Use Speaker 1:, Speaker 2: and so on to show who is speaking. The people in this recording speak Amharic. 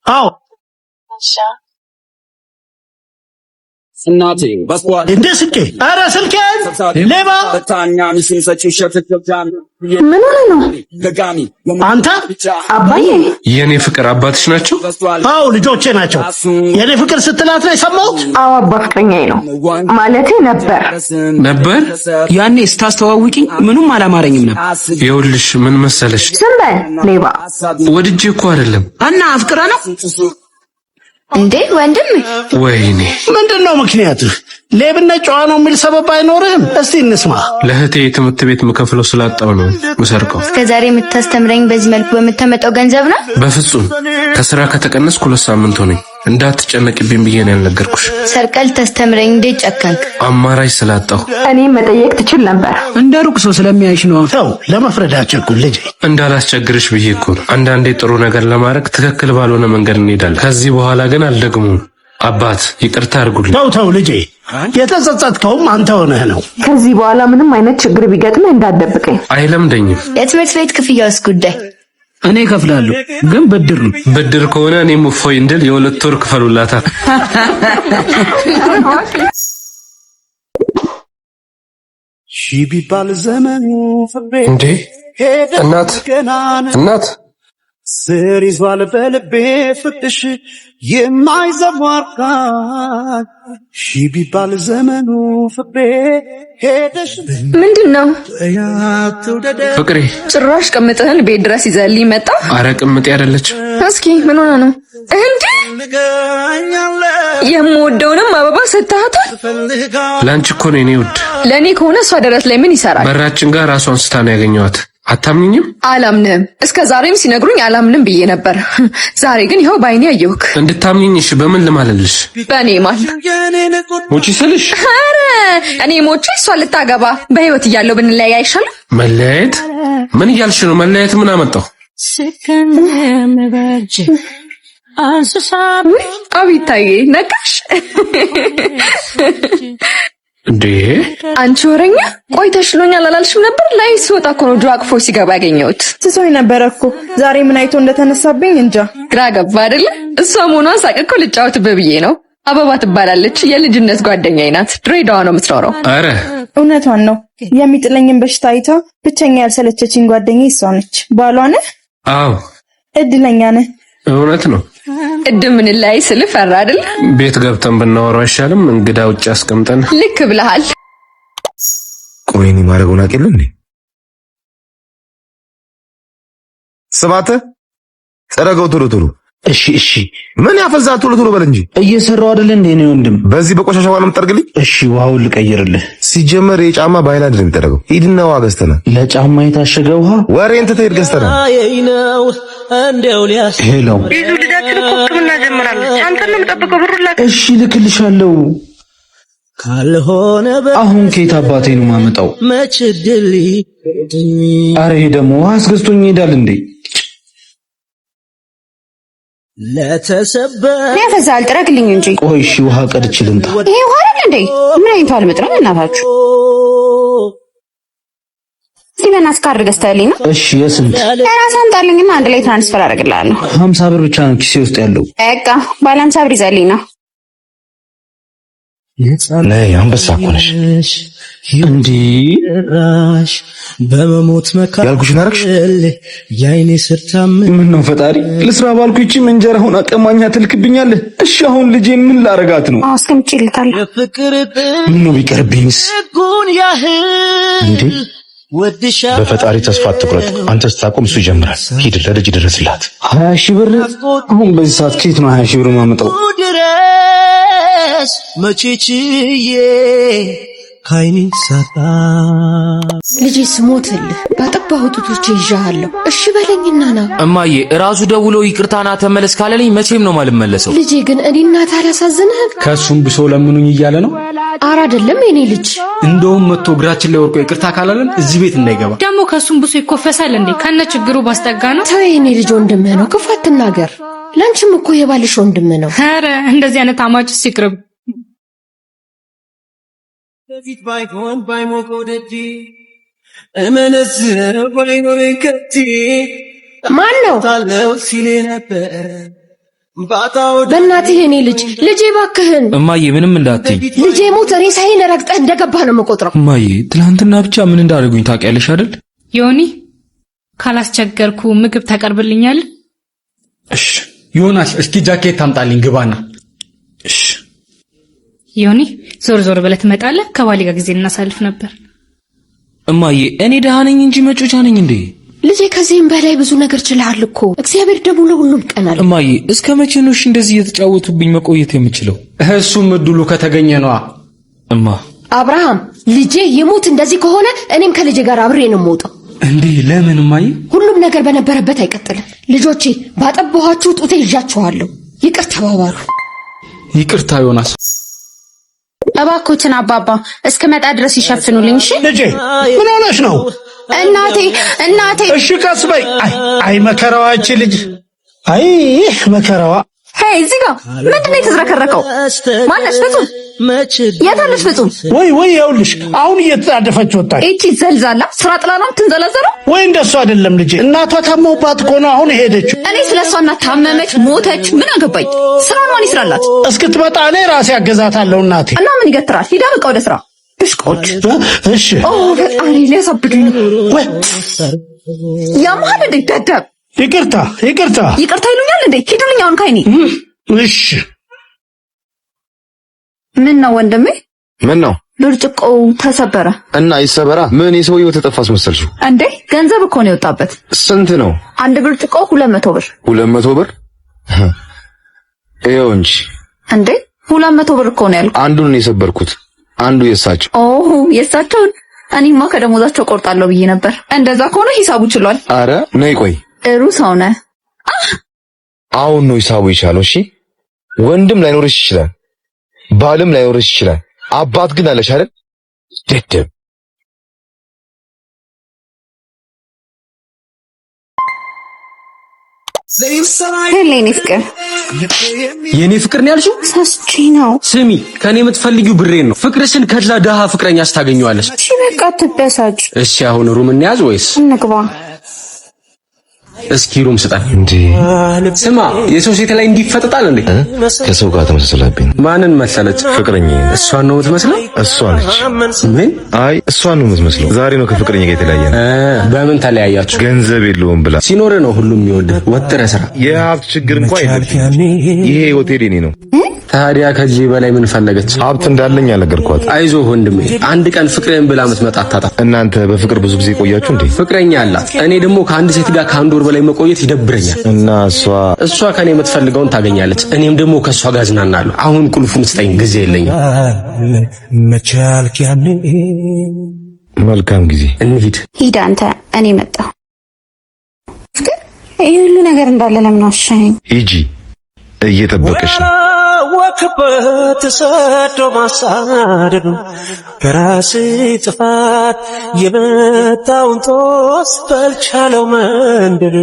Speaker 1: አዎ
Speaker 2: እናቴ በስኳር
Speaker 1: እንደ ስልኬ ኧረ ስልኬን ሌባ
Speaker 2: በታኛ ሚስን ሰጪ ሸፍተጃን
Speaker 3: ምን ሆነ ነው
Speaker 1: አንተ
Speaker 3: አባዬ
Speaker 4: የኔ ፍቅር አባትሽ ናቸው?
Speaker 1: አዎ ልጆቼ ናቸው። የኔ ፍቅር ስትላት ነው የሰማሁት።
Speaker 3: አዎ አባ ፍቅረኛዬ ነው ማለቴ
Speaker 4: ነበር
Speaker 5: ያኔ ስታስተዋውቂኝ ምንም አላማረኝም ነበር።
Speaker 4: ይኸውልሽ ምን መሰለሽ
Speaker 3: ዝም በል ሌባ
Speaker 4: ወድጄ እኮ አይደለም
Speaker 5: እና አፍቅራ ነው
Speaker 3: እንዴ ወንድም
Speaker 4: ወይኔ
Speaker 1: ምንድነው ምክንያትህ? ሌብነት ጨዋ ነው የሚል ሰበብ አይኖርህም? እስቲ እንስማ።
Speaker 4: ለእህቴ ትምህርት ቤት መከፍለው ስላጣው ነው መሰርቀው።
Speaker 6: እስከዛሬ የምታስተምረኝ በዚህ መልኩ በመተመጣው ገንዘብ ነው?
Speaker 4: በፍጹም ከስራ ከተቀነስኩ 2 ሳምንት ሆነኝ። እንዳትጨነቅብኝ ብዬ ነው ያልነገርኩሽ።
Speaker 6: ሰርቀል ታስተምረኝ እንዴት ጨከንክ?
Speaker 4: አማራጭ ስላጣሁ።
Speaker 3: እኔ መጠየቅ ትችል ነበር።
Speaker 5: እንደ ሩቅ ሰው ስለሚያይሽ ነው።
Speaker 1: ተው ለመፍረድ አትቸኩል ልጄ።
Speaker 4: እንዳላስቸግርሽ ብዬ እኮ ነው። አንዳንዴ ጥሩ ነገር ለማድረግ ትክክል ባልሆነ መንገድ እንሄዳለን። ከዚህ በኋላ ግን አልደግሙም። አባት ይቅርታ አድርጉልኝ።
Speaker 1: ተው ልጄ፣ የተጸጸትከውም አንተ ሆነህ ነው።
Speaker 3: ከዚህ በኋላ ምንም አይነት ችግር ቢገጥምህ እንዳትደብቀኝ።
Speaker 4: አይለምደኝም።
Speaker 6: የትምህርት ቤት ክፍያውስ ጉዳይ
Speaker 5: እኔ እከፍላለሁ፣ ግን ብድር ነው።
Speaker 4: ብድር ከሆነ እኔም እፎይ እንድል የ2 ወር ክፈሉላታ።
Speaker 1: ሺ ቢባል ዘመኑ ፍሬ
Speaker 4: እንዴ እናት
Speaker 1: ስር ይዟል በልቤ ፍቅሽ የማይዘዋርካ ሺ ቢባል ዘመኑ ፍቅሬ ሄደሽ
Speaker 3: ምንድነው
Speaker 4: ፍቅሬ
Speaker 3: ጭራሽ ቅምጥህን ቤት ድረስ ይዘህልኝ መጣ?
Speaker 4: አረ ቅምጤ አይደለች።
Speaker 3: እስኪ ምን ሆነ ነው እንዴ? የምወደውንም አበባ ሰጥተሃታል?
Speaker 4: ላንቺ እኮ ነው የኔ ውድ።
Speaker 3: ለኔ ከሆነ እሷ ደረት ላይ ምን ይሰራል?
Speaker 4: በራችን ጋር ራሷን ስታ ነው ያገኘኋት። አታምኝም?
Speaker 3: አላምንም። እስከ ዛሬም ሲነግሩኝ አላምንም ብዬ ነበር። ዛሬ ግን ይኸው ባይኔ አየሁክ።
Speaker 4: እንድታምኝሽ በምን ልማልልሽ?
Speaker 3: በኔ ማል
Speaker 4: ሞቺ ስልሽ?
Speaker 3: አረ እኔ ሞቺ እሷ ልታገባ በህይወት እያለሁ ብንለያይ አይሻልም?
Speaker 4: መለያየት? ምን እያልሽ ነው? መለያየት ምን አመጣው?
Speaker 3: አቢታዬ ነቃሽ
Speaker 4: እንዴ?
Speaker 3: አንቺ ወረኛ ቆይ ተሽሎኛል አላልሽም ነበር? ላይ ሲወጣ እኮ ነው ድሮ አቅፎ ሲገባ ያገኘሁት።
Speaker 7: ትሶኝ ነበር እኮ ዛሬ ምን አይቶ እንደተነሳብኝ እንጃ።
Speaker 3: ግራ ገባ አይደለ? እሷ መሆኗን ሳቅ እኮ ልጫወትበት ብዬ ነው። አበባ ትባላለች፣ የልጅነት ጓደኛዬ ናት። ድሬዳዋ ነው የምትኖረው።
Speaker 4: አረ
Speaker 7: እውነቷን ነው። የሚጥለኝን በሽታ አይታ ብቸኛ ያልሰለቸችኝ ጓደኛዬ እሷ ነች። ባሏ ነህ?
Speaker 4: አዎ።
Speaker 7: እድለኛ ነህ።
Speaker 4: እውነት ነው።
Speaker 3: ምን ላይ ስለፈራ አይደል?
Speaker 4: ቤት ገብተን ብናወራው አይሻልም? እንግዳ ውጭ አስቀምጠን።
Speaker 3: ልክ ብለሃል።
Speaker 8: ቆይኒ ማረጉን አቀል እንዴ? ሰባተ ጸረገው ቶሎ።
Speaker 1: እሺ
Speaker 8: ምን ያፈዛል? ቶሎ በል እንጂ።
Speaker 1: እየሰራው አይደል እንዴ ነው ወንድም?
Speaker 8: በዚህ በቆሻሻ ውሃ ነው የምትጠርግልኝ?
Speaker 1: እሺ ውሃውን ልቀይርልህ።
Speaker 8: ሲጀመር የጫማ በሃይላንድ ነው የሚጠረገው። ሂድና ውሃ ገዝተና።
Speaker 1: ለጫማ የታሸገ ውሃ
Speaker 8: ወሬን ትተህ ገዝተና።
Speaker 1: ሄሎ
Speaker 9: ይዙ ልጃችን እኮ ሕክምና ጀምራለች። አንተን ነው የምጠብቀው። ብሩን ላክ።
Speaker 1: እሺ ልክልሻለሁ። ካልሆነ አሁን ከየት አባቴ ነው የማመጣው? አረ ይሄ ደግሞ ውሃ አስገዝቶኝ ይሄዳል እንዴ?
Speaker 6: ያፈዛል ጥረግልኝ እንጂ።
Speaker 1: ቆይ እሺ ውሃ ቀድቼ ልምጣ።
Speaker 6: ይሄ ውሃ አይደል እንዴ? ምን አይቷል አልመጥረም እናታችሁ። ሲበና አስካር ገዝተህልኝ ነው?
Speaker 1: እሺ የስንት?
Speaker 6: የራስህን አምጣልኝና አንድ ላይ ትራንስፈር አደርግልሃለሁ።
Speaker 1: 50 ብር ብቻ ነው ኪሴ ውስጥ ያለው።
Speaker 6: በቃ ባለ 50 ብር ይዘህልኝ ነው።
Speaker 8: ነይ አንበሳ እኮ ነሽ
Speaker 1: እንዴ?
Speaker 8: በመሞት መካከል ያልኩሽን አደረግሽ።
Speaker 1: ያይኔ ስርታም ምን ነው ፈጣሪ፣ ልስራ ባልኩ እቺ እንጀራ ሆና ቀማኛ ትልክብኛለህ። እሺ አሁን ልጄን ምን ላረጋት ነው?
Speaker 6: አስቀምጪልታለሁ።
Speaker 1: ምን ነው ቢቀርብኝስ? እንዴ
Speaker 8: በፈጣሪ ተስፋ አትቁረጥ። አንተ ስታቆም እሱ ይጀምራል። ሂድ ለልጅ ድረስላት።
Speaker 1: 20 ሺህ ብር አሁን በዚህ ሰዓት ከየት ነው 20 ሺህ ብር ማመጣው? መቼችዬ ካይኒ ሳታ
Speaker 10: ልጄ ስሞትልህ ባጠባሁት ጡቶቼ ይዣለሁ። እሺ በለኝና ና።
Speaker 5: እማዬ እራሱ ደውሎ ይቅርታና ተመለስ ካለልኝ መቼም ነው ማልመለሰው።
Speaker 10: ልጄ ግን እኔ እናት አላሳዝንህም?
Speaker 1: ከሱም ብሶ ለምኑኝ እያለ ነው።
Speaker 10: አራ አይደለም የኔ ልጅ።
Speaker 1: እንደውም መጥቶ እግራችን ላይ ወርቆ ይቅርታ ካላለን እዚህ ቤት እንዳይገባ።
Speaker 11: ደግሞ ከሱም ብሶ ይኮፈሳል እንዴ? ከነ ችግሩ ባስጠጋ ነው።
Speaker 10: ተው የኔ ልጅ ወንድምህ ነው፣ ክፉ አትናገር። ላንቺም እኮ የባልሽ ወንድም ነው።
Speaker 11: ኧረ እንደዚህ አይነት አማጭስ ይቅርብ።
Speaker 1: በፊት ባይሆን ባይሞቅ ወደጂ እመነዝር ባይኖር ከቲ
Speaker 10: ማን ነው
Speaker 1: ታለው ሲል ነበር
Speaker 10: በእናትህ እኔ ልጄ እባክህን
Speaker 5: እማዬ ምንም እንዳትይ።
Speaker 10: ልጄ ሞት ሬሳዬን ረግጠህ እንደገባ ነው የምቆጥረው።
Speaker 5: እማዬ ትናንትና ብቻ ምን እንዳደረጉኝ ታውቂያለሽ አይደል?
Speaker 11: ዮኒ ካላስቸገርኩ ምግብ ታቀርብልኛል?
Speaker 2: እሺ ዮናስ እስኪ ጃኬት ታምጣልኝ ግባና።
Speaker 5: እሺ
Speaker 11: ዮኒ ዞር ዞር ብለህ ትመጣለህ። ከባሌ ጋር ጊዜ እናሳልፍ ነበር።
Speaker 5: እማዬ እኔ ደሃ ነኝ እንጂ መጮቻ ነኝ እንዴ?
Speaker 10: ልጄ ከዚህም በላይ ብዙ ነገር ችለሃል እኮ። እግዚአብሔር ደግሞ ለሁሉም ቀን አለ።
Speaker 5: እማዬ እስከ መቼ ነው እንደዚህ እየተጫወቱብኝ መቆየት የምችለው?
Speaker 2: እሱም እድሉ ከተገኘ ነዋ።
Speaker 5: እማ
Speaker 10: አብርሃም ልጄ ይሙት እንደዚህ ከሆነ እኔም ከልጄ ጋር አብሬ ነው የምወጣው።
Speaker 2: እንዴ ለምን እማዬ?
Speaker 10: ሁሉም ነገር በነበረበት አይቀጥልም። ልጆቼ ባጠባኋችሁ ጡቴ ይዣችኋለሁ። ይቅር ተባባሉ።
Speaker 2: ይቅርታ ዮናስ።
Speaker 6: እባክዎትን አባባ እስከመጣ ድረስ ይሸፍኑልኝ። እሺ
Speaker 1: ልጄ ምን ሆነሽ ነው?
Speaker 6: እናቴ
Speaker 1: እሺ ቀስ በይ። አይ መከራዋች ልጅ አይ መከራዋ።
Speaker 3: ሄይ እዚህ ጋር ምንድን ነው የተዝረከረከው? ማነሽ ፍጹም? የታለሽ ፍጹም?
Speaker 1: ወይ ይኸውልሽ አሁን እየተጣደፈች ወጣች።
Speaker 3: እቺ ዘልዛላ ስራ ጥላ ነው ትንዘለዘለው።
Speaker 1: ወይ እንደሱ አይደለም ልጄ፣ እናቷ ታመውባት እኮ ነው አሁን ሄደችው።
Speaker 3: እኔ ስለሷና ታመመች ሞተች ምን አገባኝ? ስራውን ማን ይስራላት?
Speaker 1: እስክትመጣ እኔ ራሴ አገዛታለሁ እናቴ።
Speaker 3: እና ምን ይገትራል? ሂዳ በቃ ወደ ስራ ብሽቆች።
Speaker 1: እሺ
Speaker 3: ፈጣሪ ሊያሳብዱኝ ነው። ወይ ያማል እንዴ ደደብ።
Speaker 1: ይቅርታ
Speaker 3: ይሉኛል እንዴ? ሂዱልኝ አሁን ካይኔ።
Speaker 1: እሺ
Speaker 3: ምን ነው ወንድሜ?
Speaker 8: ምን ነው?
Speaker 3: ብርጭቆው ተሰበረ
Speaker 8: እና ይሰበራ። ምን የሰውየው ተጠፋስ መሰልሽው
Speaker 3: እንዴ? ገንዘብ እኮ ነው የወጣበት።
Speaker 8: ስንት ነው?
Speaker 3: አንድ ብርጭቆ 200 ብር።
Speaker 8: 200 ብር? ይኸው እንጂ
Speaker 3: እንዴ 200 ብር እኮ ነው ያልኩት።
Speaker 8: አንዱን ነው የሰበርኩት፣ አንዱ የሳቸው።
Speaker 3: የሳቸውን እኔማ ከደሞዛቸው ቆርጣለሁ ብዬ ነበር። እንደዛ ከሆነ ሂሳቡ ችሏል።
Speaker 8: አረ ነይ ቆይ፣
Speaker 3: ጥሩ ሰው ነህ።
Speaker 8: አሁን ነው ሂሳቡ ይቻለው። እሺ ወንድም ላይኖርሽ ይችላል፣ ባልም ላይኖርሽ ይችላል፣ አባት ግን አለሽ አይደል? ደደብ።
Speaker 2: የኔ ፍቅር ነው ያልሽው?
Speaker 6: ሳስቺ ነው።
Speaker 2: ስሚ ከኔ የምትፈልጊው ብሬን ነው። ፍቅርሽን ከዛ ደሃ ፍቅረኛ አስታገኘዋለሽ።
Speaker 6: እሺ በቃ ትበሳጭ።
Speaker 2: እሺ አሁን ሩም እንያዝ ወይስ
Speaker 6: እንግባ?
Speaker 2: እስኪ ሩም ስጣን።
Speaker 8: እንዴ
Speaker 2: ስማ የሰው ሴት ላይ እንዲፈጠጣል እንዴ?
Speaker 8: ከሰው ጋር ተመሳሰለብኝ።
Speaker 2: ማንን መሰለች?
Speaker 8: ፍቅረኛ።
Speaker 2: እሷን ነው የምትመስለው?
Speaker 8: እሷ ነች።
Speaker 2: ምን?
Speaker 8: አይ እሷን ነው የምትመስለው። ዛሬ ነው ከፍቅረኛ ጋር የተለያየን።
Speaker 2: በምን ተለያያችሁ?
Speaker 8: ገንዘብ የለውም ብላ።
Speaker 2: ሲኖር ነው ሁሉም የሚወድ። ወጥረህ ስራ።
Speaker 8: የሀብት ችግር እንኳን የለም። ይሄ ሆቴል የኔ ነው።
Speaker 2: ታዲያ ከዚህ በላይ ምን ፈለገች?
Speaker 8: ሀብት እንዳለኝ አልነገርኳት።
Speaker 2: አይዞህ ወንድሜ፣ አንድ ቀን ፍቅሬን ብላ የምትመጣ አታጣም።
Speaker 8: እናንተ በፍቅር ብዙ ጊዜ ቆያችሁ እንዴ?
Speaker 2: ፍቅረኛ አላት። እኔ ደግሞ ከአንድ ሴት ጋር ከአንድ ወር በላይ መቆየት ይደብረኛል።
Speaker 8: እና
Speaker 2: እሷ ከኔ የምትፈልገውን ታገኛለች፣ እኔም ደግሞ ከእሷ ጋር እዝናናለሁ። አሁን ቁልፉን ስጠኝ፣ ጊዜ የለኝም።
Speaker 8: መልካም ጊዜ።
Speaker 2: እንሂድ።
Speaker 6: ሂድ አንተ፣ እኔ መጣሁ። ይሄ ሁሉ ነገር እንዳለ ለምን አሻኝ?
Speaker 8: ሂጂ፣ እየጠበቀሽ ነው።
Speaker 12: ወክበት ተሰዶ ማሳደዱ ከራስ ጥፋት የመጣውን ጦስ በልቻለው መንደድ